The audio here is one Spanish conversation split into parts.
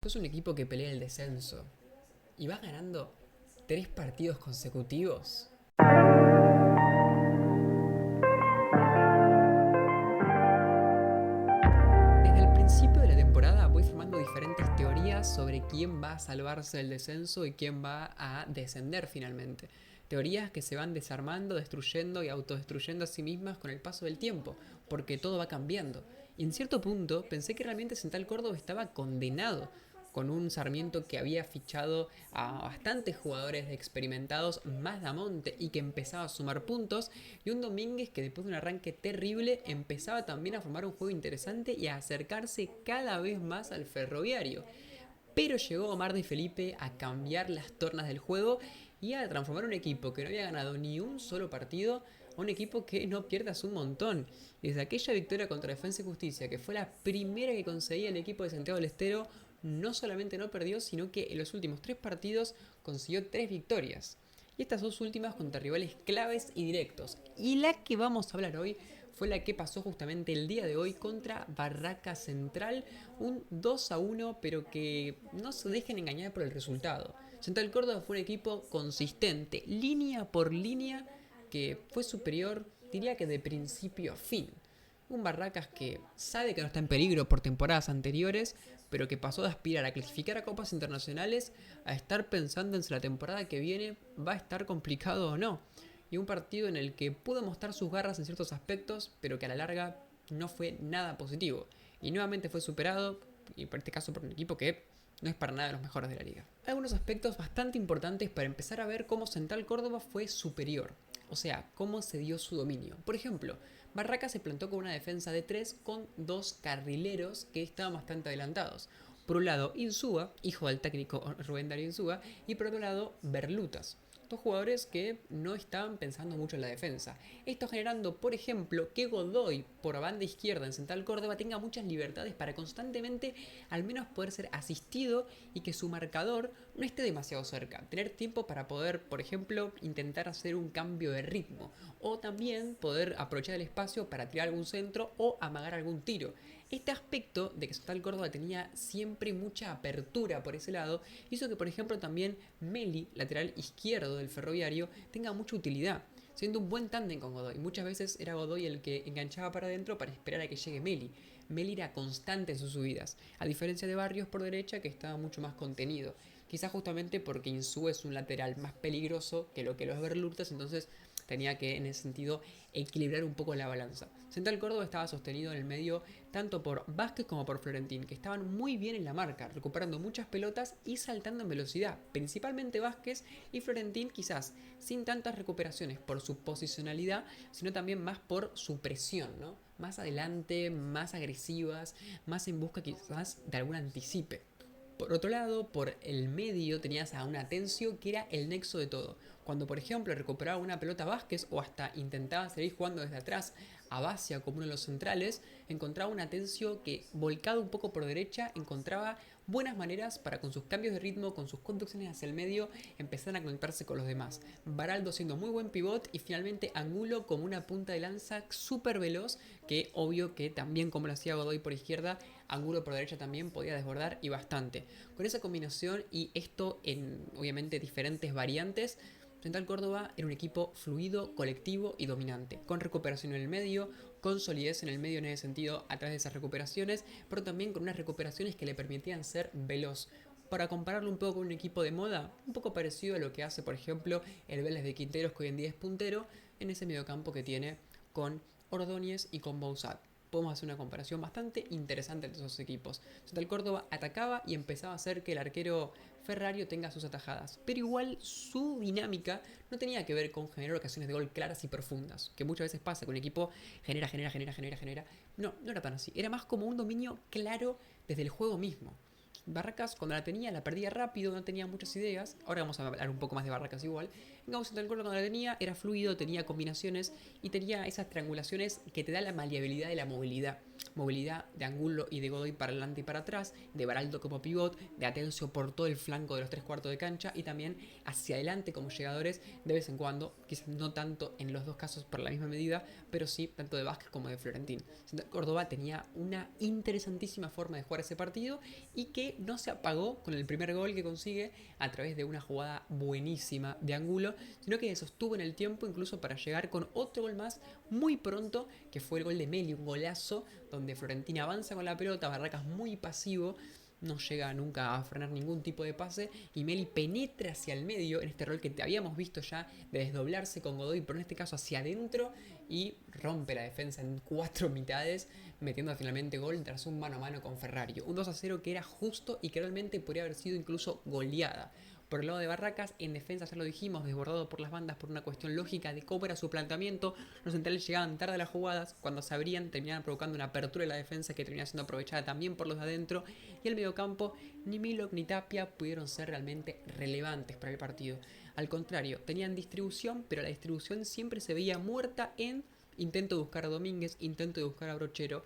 Sos un equipo que pelea el descenso y vas ganando 3 partidos consecutivos. Desde el principio de la temporada voy formando diferentes teorías sobre quién va a salvarse del descenso y quién va a descender finalmente. Teorías que se van desarmando, destruyendo y autodestruyendo a sí mismas con el paso del tiempo, porque todo va cambiando. Y en cierto punto pensé que realmente Central Córdoba estaba condenado, con un Sarmiento que había fichado a bastantes jugadores experimentados, más Damonte, y que empezaba a sumar puntos, y un Domínguez que después de un arranque terrible empezaba también a formar un juego interesante y a acercarse cada vez más al Ferroviario. Pero llegó Omar de Felipe a cambiar las tornas del juego y a transformar un equipo que no había ganado ni un solo partido a un equipo que no pierdas un montón. Y desde aquella victoria contra Defensa y Justicia, que fue la primera que conseguía el equipo de Santiago del Estero, no solamente no perdió, sino que en los últimos 3 partidos consiguió 3 victorias. Y estas dos últimas contra rivales claves y directos. Y la que vamos a hablar hoy fue la que pasó justamente el día de hoy contra Barraca Central. Un 2-1, pero que no se dejen engañar por el resultado. Central Córdoba fue un equipo consistente, línea por línea, que fue superior, diría que de principio a fin. Un Barracas que sabe que no está en peligro por temporadas anteriores, pero que pasó de aspirar a clasificar a copas internacionales a estar pensando en si la temporada que viene va a estar complicado o no. Y un partido en el que pudo mostrar sus garras en ciertos aspectos, pero que a la larga no fue nada positivo. Y nuevamente fue superado, y por este caso por un equipo que no es para nada de los mejores de la liga. Hay algunos aspectos bastante importantes para empezar a ver cómo Central Córdoba fue superior. O sea, cómo se dio su dominio. Por ejemplo, Barraca se plantó con una defensa de 3 con 2 carrileros que estaban bastante adelantados. Por un lado, Insúa, hijo del técnico Rubén Darío Insúa, y por otro lado, Berlutas. Dos jugadores que no estaban pensando mucho en la defensa. Esto generando, por ejemplo, que Godoy, por banda izquierda en Central Córdoba, tenga muchas libertades para constantemente al menos poder ser asistido y que su marcador no esté demasiado cerca. Tener tiempo para poder, por ejemplo, intentar hacer un cambio de ritmo. O también poder aprovechar el espacio para tirar algún centro o amagar algún tiro. Este aspecto de que Central Córdoba tenía siempre mucha apertura por ese lado hizo que, por ejemplo, también Meli, lateral izquierdo del Ferroviario, tenga mucha utilidad, siendo un buen tándem con Godoy. Muchas veces era Godoy el que enganchaba para adentro para esperar a que llegue Meli. Meli era constante en sus subidas, a diferencia de Barrios por derecha que estaba mucho más contenido. Quizás justamente porque Insú es un lateral más peligroso que lo es Berlurtas, entonces tenía que en ese sentido equilibrar un poco la balanza. Central Córdoba estaba sostenido en el medio tanto por Vázquez como por Florentín, que estaban muy bien en la marca, recuperando muchas pelotas y saltando en velocidad, principalmente Vázquez, y Florentín quizás sin tantas recuperaciones por su posicionalidad, sino también más por su presión, ¿no? Más adelante, más agresivas, más en busca quizás de algún anticipe. Por otro lado, por el medio tenías a un Atencio que era el nexo de todo. Cuando, por ejemplo, recuperaba una pelota Vázquez o hasta intentaba seguir jugando desde atrás a Basia como uno de los centrales, encontraba un Atencio que, volcado un poco por derecha, encontraba buenas maneras para, con sus cambios de ritmo, con sus conducciones hacia el medio, empezar a conectarse con los demás. Baraldo siendo muy buen pivot y finalmente Angulo como una punta de lanza súper veloz, que obvio que también como lo hacía Godoy por izquierda, Angulo por derecha también podía desbordar y bastante. Con esa combinación y esto en obviamente diferentes variantes, Central Córdoba era un equipo fluido, colectivo y dominante, con recuperación en el medio, con solidez en el medio en ese sentido a través de esas recuperaciones, pero también con unas recuperaciones que le permitían ser veloz. Para compararlo un poco con un equipo de moda, un poco parecido a lo que hace, por ejemplo, el Vélez de Quinteros, que hoy en día es puntero, en ese mediocampo que tiene con Ordóñez y con Bouzat. Podemos hacer una comparación bastante interesante entre esos equipos. Central Córdoba atacaba y empezaba a hacer que el arquero Ferrario tenga sus atajadas, pero igual su dinámica no tenía que ver con generar ocasiones de gol claras y profundas, que muchas veces pasa, que un equipo genera. No, no era tan así, era más como un dominio claro desde el juego mismo. Barracas, cuando la perdía rápido, no tenía muchas ideas. Ahora vamos a hablar un poco más de Barracas igual. En Gauss Central Córdoba, cuando la tenía, era fluido, tenía combinaciones y tenía esas triangulaciones que te da la maleabilidad y la movilidad. movilidad de Angulo y de Godoy para adelante y para atrás, de Baraldo como pivot, de Atencio por todo el flanco de los 3 cuartos de cancha y también hacia adelante como llegadores de vez en cuando, quizás no tanto en los dos casos por la misma medida, pero sí tanto de Vázquez como de Florentín. Córdoba tenía una interesantísima forma de jugar ese partido y que no se apagó con el primer gol que consigue a través de una jugada buenísima de Angulo, sino que sostuvo en el tiempo incluso para llegar con otro gol más muy pronto, que fue el gol de Meli, un golazo donde Florentina avanza con la pelota, Barracas muy pasivo, no llega nunca a frenar ningún tipo de pase y Meli penetra hacia el medio en este rol que te habíamos visto ya de desdoblarse con Godoy, pero en este caso hacia adentro y rompe la defensa en 4 mitades, metiendo finalmente gol tras un mano a mano con Ferrario. Un 2-0 que era justo y que realmente podría haber sido incluso goleada. Por el lado de Barracas, en defensa ya lo dijimos, desbordado por las bandas por una cuestión lógica de cómo era su planteamiento. Los centrales llegaban tarde a las jugadas, cuando se abrían terminaban provocando una apertura de la defensa que terminaba siendo aprovechada también por los de adentro. Y el mediocampo, ni Milok ni Tapia pudieron ser realmente relevantes para el partido. Al contrario, tenían distribución, pero la distribución siempre se veía muerta en intento de buscar a Domínguez, intento de buscar a Brochero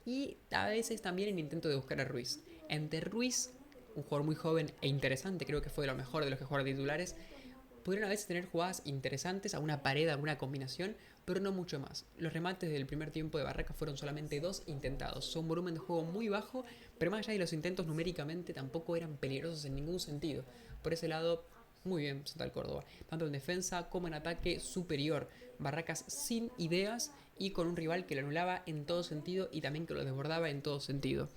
y a veces también en intento de buscar a Ruiz. Entre Ruiz, un jugador muy joven e interesante, creo que fue de lo mejor de los que jugaron titulares, pudieron a veces tener jugadas interesantes, a una pared, a alguna combinación, pero no mucho más. Los remates del primer tiempo de Barracas fueron solamente 2 intentados. Son un volumen de juego muy bajo, pero más allá de los intentos numéricamente tampoco eran peligrosos en ningún sentido. Por ese lado, muy bien Central Córdoba. Tanto en defensa como en ataque superior. Barracas sin ideas y con un rival que lo anulaba en todo sentido y también que lo desbordaba en todo sentido.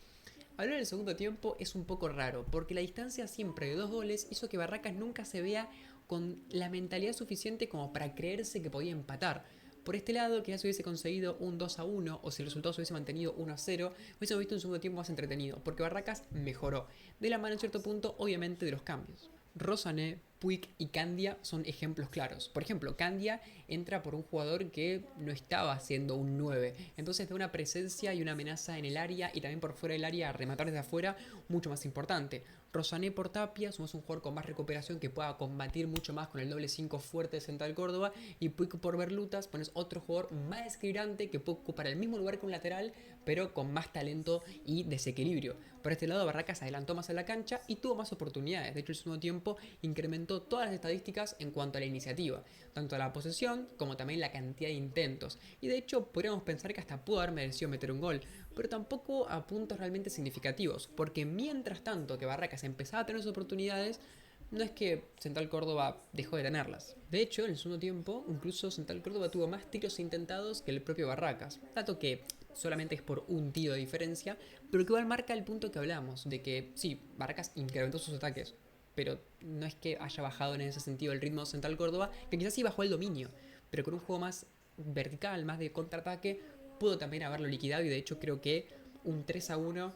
Hablar del segundo tiempo es un poco raro, porque la distancia siempre de 2 goles hizo que Barracas nunca se vea con la mentalidad suficiente como para creerse que podía empatar. Por este lado, que ya se hubiese conseguido un 2-1 o si el resultado se hubiese mantenido 1-0, hubiésemos visto un segundo tiempo más entretenido, porque Barracas mejoró, de la mano en cierto punto, obviamente, de los cambios. Rosané, Puig y Candia son ejemplos claros. Por ejemplo, Candia entra por un jugador que no estaba haciendo un 9. Entonces da una presencia y una amenaza en el área y también por fuera del área a rematar desde afuera mucho más importante. Rosané por Tapia, somos un jugador con más recuperación que pueda combatir mucho más con el doble 5 fuerte de Central Córdoba. Y Puig por Berlutas, pones otro jugador más desequilibrante que puede ocupar el mismo lugar que un lateral, pero con más talento y desequilibrio. Por este lado, Barracas adelantó más en la cancha y tuvo más oportunidades. De hecho, el segundo tiempo incrementó todas las estadísticas en cuanto a la iniciativa, tanto a la posesión como también la cantidad de intentos. Y de hecho, podríamos pensar que hasta pudo haber merecido meter un gol, pero tampoco a puntos realmente significativos, porque mientras tanto que Barracas empezaba a tener sus oportunidades, no es que Central Córdoba dejó de tenerlas. De hecho, en el segundo tiempo, incluso Central Córdoba tuvo más tiros intentados que el propio Barracas, dato que solamente es por un tiro de diferencia, pero que igual marca el punto que hablamos, de que sí, Barracas incrementó sus ataques, pero no es que haya bajado en ese sentido el ritmo de Central Córdoba, que quizás sí bajó el dominio, pero con un juego más vertical, más de contraataque, pudo también haberlo liquidado y de hecho creo que un 3-1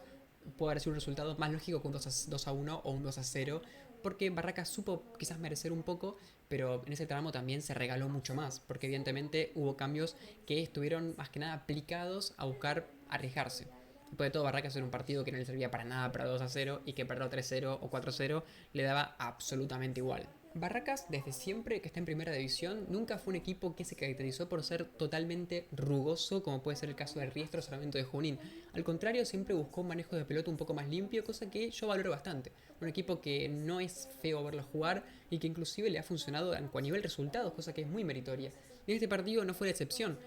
puede haber sido un resultado más lógico que un 2-1 o un 2-0, porque Barracas supo quizás merecer un poco, pero en ese tramo también se regaló mucho más, porque evidentemente hubo cambios que estuvieron más que nada aplicados a buscar arriesgarse. Después de todo, Barracas era un partido que no le servía para nada para 2-0 y que perder 3-0 o 4-0 le daba absolutamente igual. Barracas, desde siempre que está en primera división, nunca fue un equipo que se caracterizó por ser totalmente rugoso, como puede ser el caso de Riestro o Sarmiento de Junín. Al contrario, siempre buscó un manejo de pelota un poco más limpio, cosa que yo valoro bastante. Un equipo que no es feo verlo jugar y que inclusive le ha funcionado a nivel resultados, cosa que es muy meritoria. Y en este partido no fue la excepción.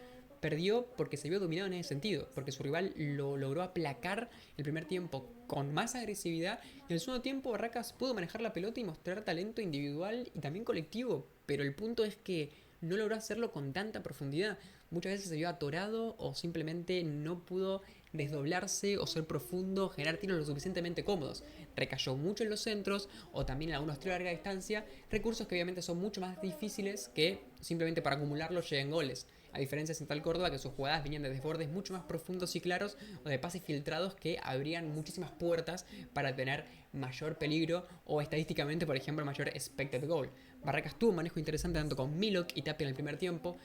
Perdió porque se vio dominado en ese sentido, porque su rival lo logró aplacar el primer tiempo con más agresividad y en el segundo tiempo Barracas pudo manejar la pelota y mostrar talento individual y también colectivo, pero el punto es que no logró hacerlo con tanta profundidad. Muchas veces se vio atorado o simplemente no pudo desdoblarse o ser profundo, generar tiros lo suficientemente cómodos. Recayó mucho en los centros o también en algunos tiros de larga distancia, recursos que obviamente son mucho más difíciles que simplemente para acumularlos lleguen goles. A diferencia de Central Córdoba, que sus jugadas venían de desbordes mucho más profundos y claros o de pases filtrados que abrían muchísimas puertas para tener mayor peligro o estadísticamente, por ejemplo, mayor expected goal. Barracas tuvo un manejo interesante tanto con Milok y Tapia en el primer tiempo,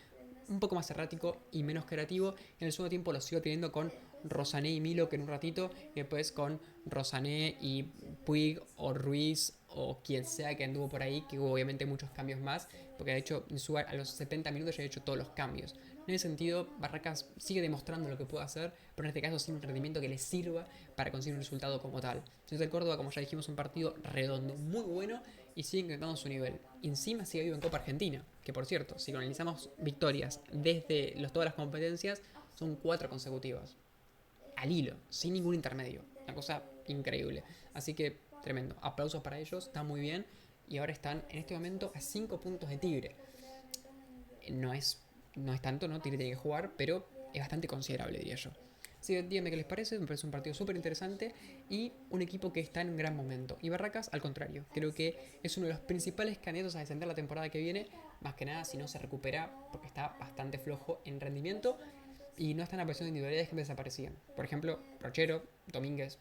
un poco más errático y menos creativo. En el segundo tiempo lo sigo teniendo con Rosané y Milok en un ratito, y después con Rosané y Puig o Ruiz o quien sea que anduvo por ahí, que hubo obviamente muchos cambios más, porque de hecho Insúa a los 70 minutos ya ha hecho todos los cambios. En ese sentido, Barracas sigue demostrando lo que puede hacer, pero en este caso sin un rendimiento que le sirva para conseguir un resultado como tal. Entonces el Córdoba, como ya dijimos, un partido redondo, muy bueno y sigue incrementando su nivel. Y encima sigue vivo en Copa Argentina, que por cierto, si analizamos victorias desde todas las competencias, son 4 consecutivas. Al hilo, sin ningún intermedio. Una cosa increíble. Así que tremendo. Aplausos para ellos, está muy bien. Y ahora están en este momento a 5 puntos de Tigre. No es, no es tanto, ¿no? Tigre tiene que jugar, pero es bastante considerable, diría yo. Así que díganme qué les parece, me parece un partido súper interesante y un equipo que está en un gran momento. Y Barracas, al contrario, creo que es uno de los principales candidatos a descender la temporada que viene, más que nada si no se recupera, porque está bastante flojo en rendimiento y no están apareciendo individualidades que desaparecían. Por ejemplo, Rochero, Domínguez,